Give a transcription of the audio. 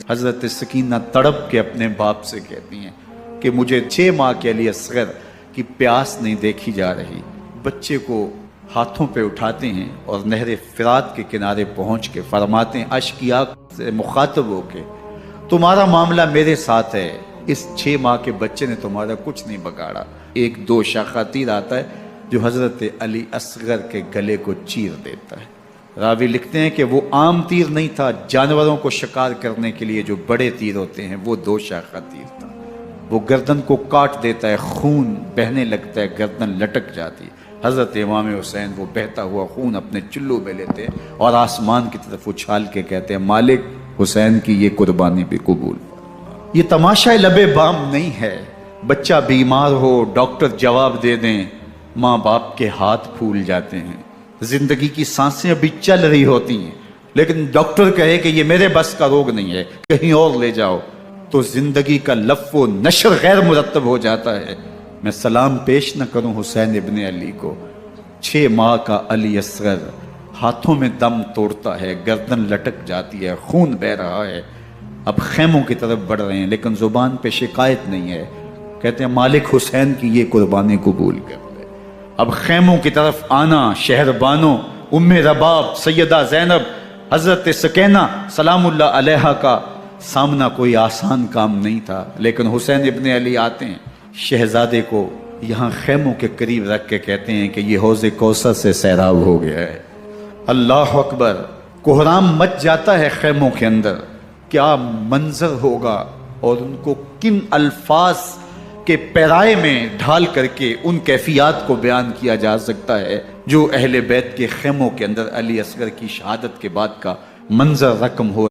حضرت سکینہ تڑپ کے اپنے باپ سے کہتی ہیں کہ مجھے 6 ماہ کے علی اصغر کی پیاس نہیں دیکھی جا رہی۔ بچے کو ہاتھوں پہ اٹھاتے ہیں اور نہر فرات کے کنارے پہنچ کے فرماتے ہیں اشک کی آنکھ سے مخاطب ہو کے، تمہارا معاملہ میرے ساتھ ہے، اس 6 ماہ کے بچے نے تمہارا کچھ نہیں بگاڑا۔ ایک 2 شاخہ تیر آتا ہے جو حضرت علی اصغر کے گلے کو چیر دیتا ہے۔ راوی لکھتے ہیں کہ وہ عام تیر نہیں تھا، جانوروں کو شکار کرنے کے لیے جو بڑے تیر ہوتے ہیں وہ 2 شاخہ تیر تھا۔ وہ گردن کو کاٹ دیتا ہے، خون بہنے لگتا ہے، گردن لٹک جاتی ہے۔ حضرت امام حسین وہ بہتا ہوا خون اپنے چلو میں لیتے ہیں اور آسمان کی طرف اچھال کے کہتے ہیں مالک حسین کی یہ قربانی بھی قبول۔ یہ تماشا لبے بام نہیں ہے، بچہ بیمار ہو ڈاکٹر جواب دے دیں، ماں باپ کے ہاتھ پھول جاتے ہیں، زندگی کی سانسیں ابھی چل رہی ہوتی ہیں لیکن ڈاکٹر کہے کہ یہ میرے بس کا روگ نہیں ہے، کہیں اور لے جاؤ، تو زندگی کا لف و نشر غیر مرتب ہو جاتا ہے۔ میں سلام پیش نہ کروں حسین ابن علی کو، 6 ماہ کا علی اصغر ہاتھوں میں دم توڑتا ہے، گردن لٹک جاتی ہے، خون بہ رہا ہے۔ اب خیموں کی طرف بڑھ رہے ہیں لیکن زبان پہ شکایت نہیں ہے، کہتے ہیں مالک حسین کی یہ قربانی قبول کر لے۔ اب خیموں کی طرف آنا، شہر بانو، ام رباب، سیدہ زینب، حضرت سکینہ سلام اللہ علیہا کا سامنا کوئی آسان کام نہیں تھا، لیکن حسین ابن علی آتے ہیں، شہزادے کو یہاں خیموں کے قریب رکھ کے کہتے ہیں کہ یہ حوض کوثر سے سیراب ہو گیا ہے۔ اللہ اکبر، کوہرام مچ جاتا ہے خیموں کے اندر، کیا منظر ہوگا اور ان کو کن الفاظ کے پیرائے میں ڈھال کر کے ان کیفیات کو بیان کیا جا سکتا ہے جو اہل بیت کے خیموں کے اندر علی اصغر کی شہادت کے بعد کا منظر رقم ہو